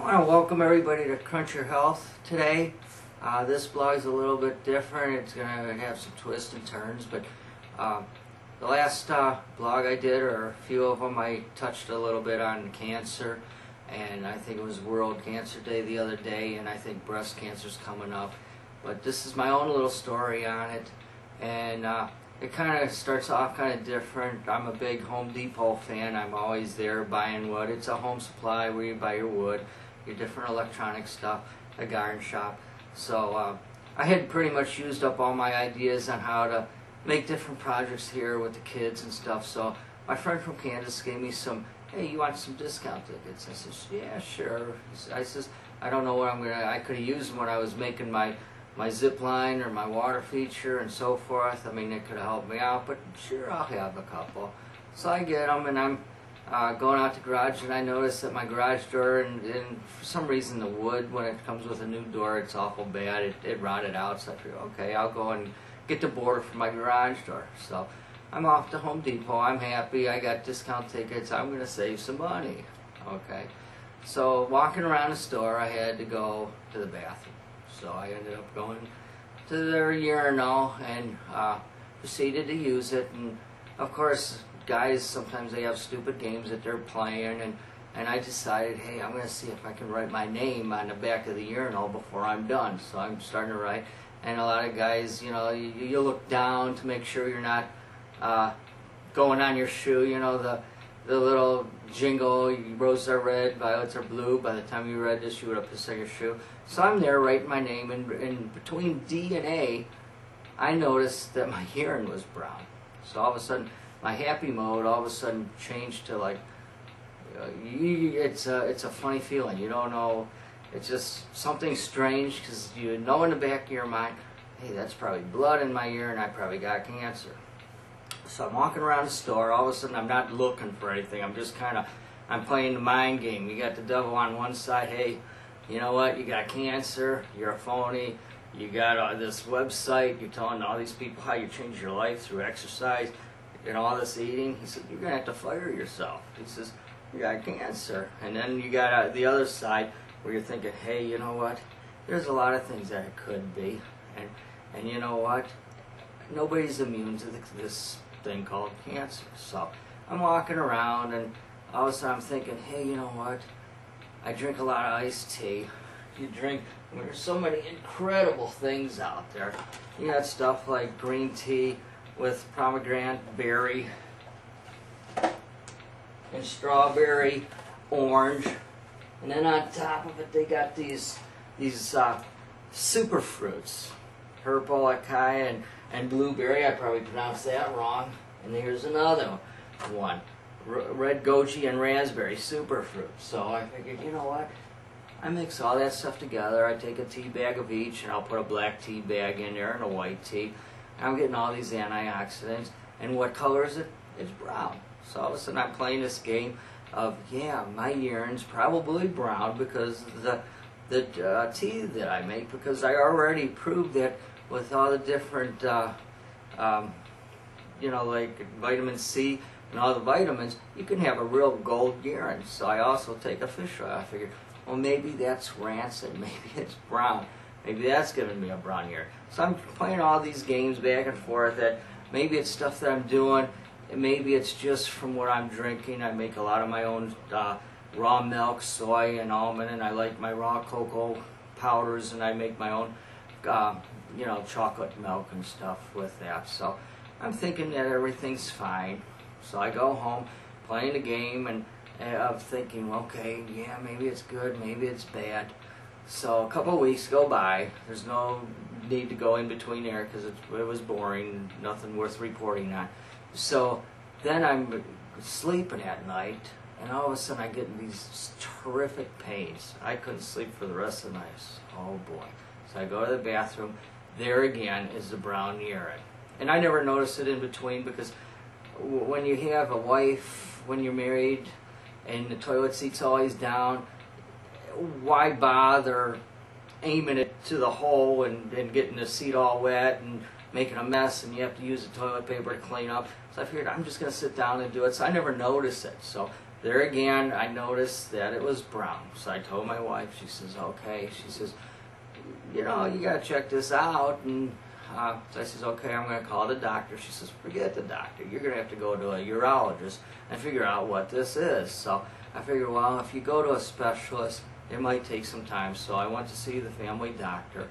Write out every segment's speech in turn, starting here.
I want to welcome everybody to Crunch Your Health today. This blog is a little bit different. It's going to have some twists and turns, but the last blog I did, or a few of them, I touched a little bit on cancer, and I think it was World Cancer Day the other day, and I think breast cancer is coming up. But this is my own little story on it, and it kind of starts off kind of different. I'm a big Home Depot fan. I'm always there buying wood. It's a home supply where you buy your wood, your different electronic stuff, a garden shop. So I had pretty much used up all my ideas on how to make different projects here with the kids and stuff. So my friend from Kansas gave me some, hey, you want some discount tickets? I says, yeah, sure. I says, I don't know what I could have used them when I was making my zip line or my water feature and so forth. I mean, it could have helped me out, but sure, I'll have a couple. So I get them, and I'm going out the garage, and I notice that my garage door, and for some reason the wood, when it comes with a new door, it's awful bad. It rotted out, so I figured, okay, I'll go and get the board for my garage door. So I'm off to Home Depot. I'm happy. I got discount tickets. I'm going to save some money. Okay. So walking around the store, I had to go to the bathroom. So I ended up going to their urinal and proceeded to use it. And of course, guys, sometimes they have stupid games that they're playing, and I decided, hey, I'm going to see if I can write my name on the back of the urinal before I'm done. So I'm starting to write, and a lot of guys, you know, you look down to make sure you're not going on your shoe, you know, the little jingle, roses are red, violets are blue. By the time you read this, you would have pissed on your shoe. So I'm there writing my name, and between D and A, I noticed that my urine was brown. So all of a sudden, my happy mode all of a sudden changed to like, it's a funny feeling. You don't know, it's just something strange, because you know in the back of your mind, hey, that's probably blood in my urine, I probably got cancer. So I'm walking around the store, all of a sudden I'm not looking for anything, I'm just kind of, I'm playing the mind game. You got the devil on one side, hey, you know what, you got cancer, you're a phony, you got this website, you're telling all these people how you change your life through exercise and all this eating. He said, you're going to have to fire yourself. He says, you got cancer. And then you got the other side where you're thinking, hey, you know what, there's a lot of things that it could be. And you know what, nobody's immune to this thing called cancer. So I'm walking around, and all of a sudden I'm thinking, hey, you know what, I drink a lot of iced tea. You drink, I mean, there's so many incredible things out there. You got stuff like green tea with pomegranate berry and strawberry, orange, and then on top of it they got these super fruits, purple acai and blueberry. I probably pronounced that wrong. And here's another one, red goji and raspberry superfruit. So I figured, you know what, I mix all that stuff together. I take a tea bag of each, and I'll put a black tea bag in there and a white tea. And I'm getting all these antioxidants. And what color is it? It's brown. So all of a sudden I'm playing this game of, yeah, my urine's probably brown because of the tea that I make, because I already proved that with all the different you know, like vitamin C and all the vitamins, you can have a real gold urine. So I also take a fish oil. I figured, well, maybe that's rancid, maybe it's brown, maybe that's giving me a brown urine. So I'm playing all these games back and forth that maybe it's stuff that I'm doing, and maybe it's just from what I'm drinking. I make a lot of my own raw milk, soy, and almond, and I like my raw cocoa powders, and I make my own you know, chocolate milk and stuff with that. So I'm thinking that everything's fine. So I go home, playing the game, and I'm thinking, okay, yeah, maybe it's good, maybe it's bad. So a couple of weeks go by. There's no need to go in between there because it was boring, nothing worth reporting on. So then I'm sleeping at night, and all of a sudden I get these terrific pains. I couldn't sleep for the rest of the night. Oh boy. So I go to the bathroom. There again is the brown urine. And I never noticed it in between, because when you have a wife, when you're married, and the toilet seat's always down, why bother aiming it to the hole and getting the seat all wet and making a mess, and you have to use the toilet paper to clean up? So I figured I'm just going to sit down and do it. So I never noticed it. So there again, I noticed that it was brown. So I told my wife, she says, okay. She says, you know, you got to check this out. And so I says, okay, I'm going to call the doctor. She says, forget the doctor. You're going to have to go to a urologist and figure out what this is. So I figured, well, if you go to a specialist, it might take some time. So I went to see the family doctor.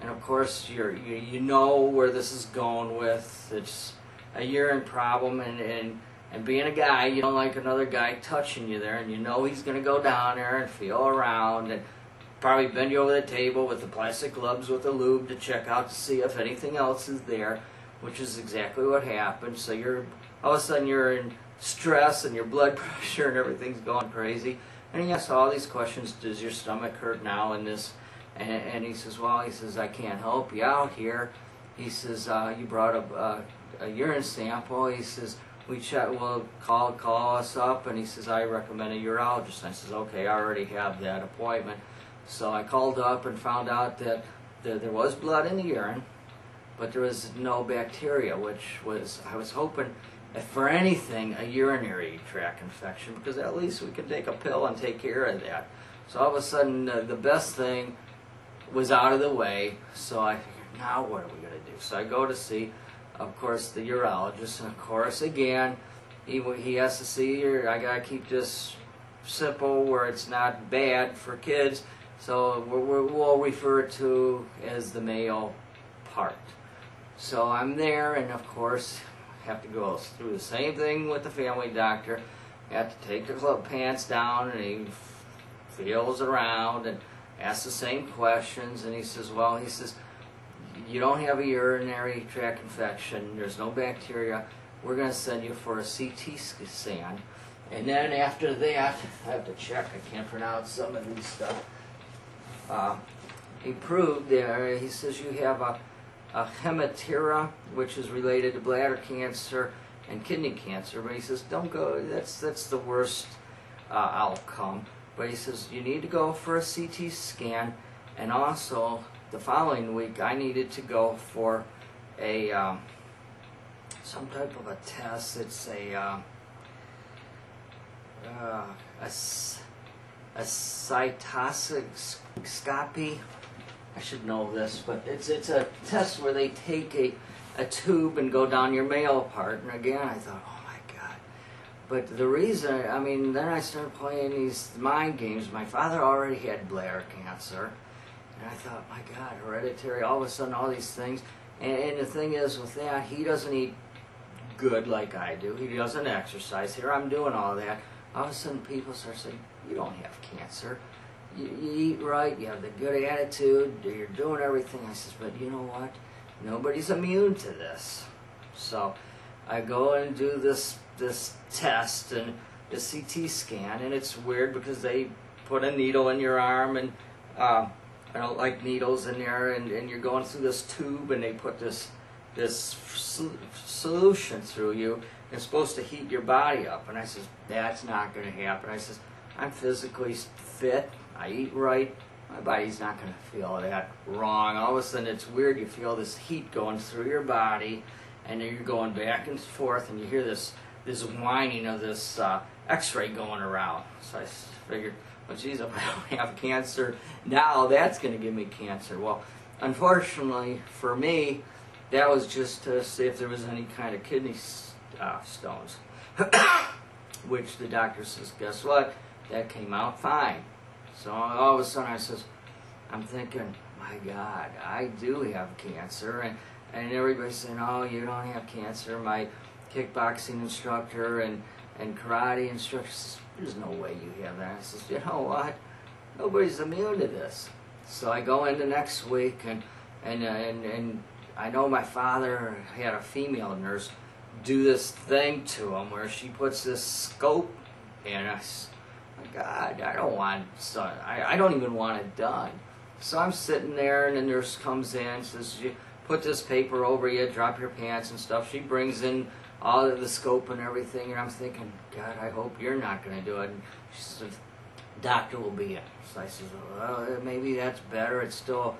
And of course, you know where this is going with. It's a urine problem, and being a guy, you don't like another guy touching you there, and you know he's going to go down there and feel around and probably bend you over the table with the plastic gloves with the lube to check out to see if anything else is there, which is exactly what happened. So all of a sudden you're in stress and your blood pressure and everything's going crazy. And he asks all these questions, does your stomach hurt now in this? And he says, well, he says, I can't help you out here. He says, you brought a urine sample. He says, we'll call us up. And he says, I recommend a urologist. And I says, okay, I already have that appointment. So I called up and found out that there was blood in the urine, but there was no bacteria, which was, I was hoping, if for anything, a urinary tract infection, because at least we can take a pill and take care of that. So all of a sudden, the best thing was out of the way, so I figured, now what are we going to do? So I go to see, of course, the urologist, and of course, again, he has to see, I got to keep this simple where it's not bad for kids, so we'll refer it to as the male part. So I'm there, and of course, have to go through the same thing with the family doctor. You have to take the pants down, and he feels around and asks the same questions, and he says, well, he says, you don't have a urinary tract infection, there's no bacteria, we're going to send you for a CT scan. And then after that, I have to check, I can't pronounce some of these stuff. He proved there, he says you have a hematera, which is related to bladder cancer and kidney cancer, but he says don't go, that's the worst outcome. But he says you need to go for a CT scan, and also the following week I needed to go for a some type of a test. It's a cytoscopy. I should know this, but it's a test where they take a tube and go down your male part. And again, I thought, oh my God. But the reason, I mean, then I started playing these mind games. My father already had bladder cancer. And I thought, my God, hereditary, all of a sudden, all these things. And the thing is, with that, he doesn't eat good like I do. He doesn't exercise. Here I'm doing all that. All of a sudden, people start saying, you don't have cancer. You eat right, you have the good attitude, you're doing everything. I says, but you know what? Nobody's immune to this. So I go and do this test and the CT scan, and it's weird because they put a needle in your arm, and I don't like needles in there, and you're going through this tube, and they put this solution through you. It's supposed to heat your body up. And I says, that's not going to happen. I says, I'm physically fit. I eat right. My body's not going to feel that wrong. All of a sudden, it's weird. You feel this heat going through your body, and then you're going back and forth, and you hear this whining of this X-ray going around. So I figured, well, geez, if I don't have cancer now, that's going to give me cancer. Well, unfortunately for me, that was just to see if there was any kind of kidney stones, which the doctor says, guess what? That came out fine. So all of a sudden I says, I'm thinking, my God, I do have cancer. And everybody's saying, oh, you don't have cancer. My kickboxing instructor and karate instructor says, there's no way you have that. I says, you know what? Nobody's immune to this. So I go into next week, and I know my father had a female nurse do this thing to him where she puts this scope in us. My God, I don't even want it done. So I'm sitting there, and the nurse comes in, says, you put this paper over you, drop your pants and stuff. She brings in all of the scope and everything, and I'm thinking, God, I hope you're not going to do it. And she says, doctor will be in. So I says, well, maybe that's better. It's still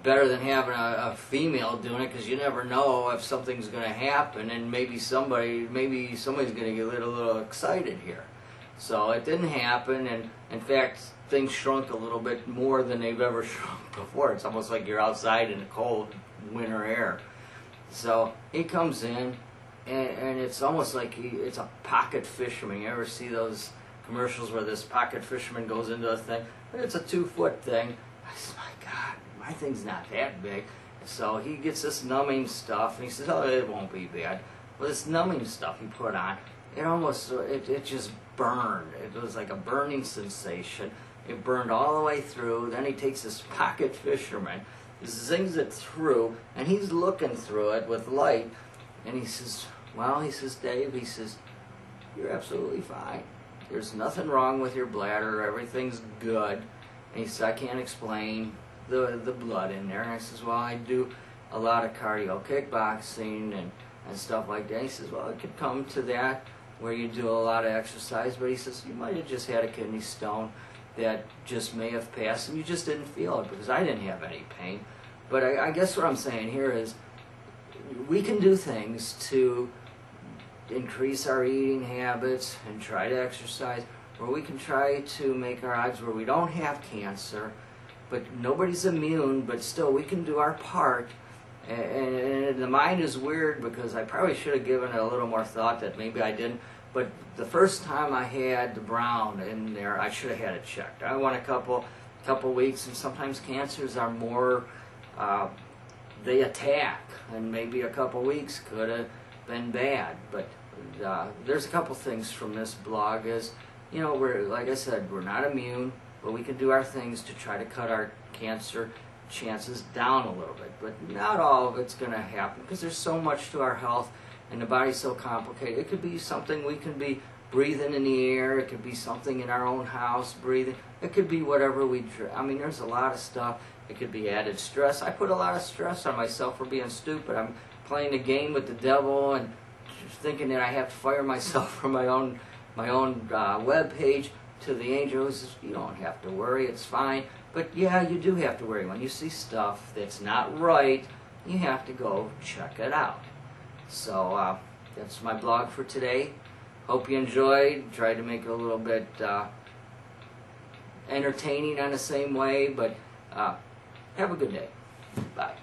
better than having a female doing it, because you never know if something's going to happen, and maybe somebody's going to get a little excited here. So it didn't happen, and in fact, things shrunk a little bit more than they've ever shrunk before. It's almost like you're outside in the cold winter air. So he comes in, and it's almost like it's a pocket fisherman. You ever see those commercials where this pocket fisherman goes into a thing? But it's a 2-foot thing. I said, my God, my thing's not that big. So he gets this numbing stuff, and he says, oh, it won't be bad. Well, this numbing stuff he put on, it just burned. It was like a burning sensation. It burned all the way through. Then he takes this pocket fisherman, zings it through, and he's looking through it with light, and he says, well, he says, Dave, he says, you're absolutely fine. There's nothing wrong with your bladder. Everything's good. And he says, I can't explain the blood in there. And I says, well, I do a lot of cardio kickboxing and stuff like that. He says, well, it could come to that where you do a lot of exercise, but he says, you might have just had a kidney stone that just may have passed and you just didn't feel it, because I didn't have any pain. But I guess what I'm saying here is we can do things to increase our eating habits and try to exercise, or we can try to make our odds where we don't have cancer, but nobody's immune, but still we can do our part. And the mind is weird, because I probably should have given it a little more thought that maybe I didn't. But the first time I had the brown in there, I should have had it checked. I went a couple weeks, and sometimes cancers are more, they attack, and maybe a couple weeks could have been bad. But there's a couple things from this blog is, you know, like I said, we're not immune, but we can do our things to try to cut our cancer chances down a little bit. But not all of it's going to happen, because there's so much to our health, and the body's so complicated. It could be something we can be breathing in the air. It could be something in our own house breathing. It could be whatever I mean, there's a lot of stuff. It could be added stress. I put a lot of stress on myself for being stupid. I'm playing a game with the devil and thinking that I have to fire myself from my own web page. To the angel who says, you don't have to worry, it's fine. But yeah, you do have to worry. When you see stuff that's not right, you have to go check it out. So that's my blog for today. Hope you enjoyed. Tried to make it a little bit entertaining on the same way, but have a good day. Bye.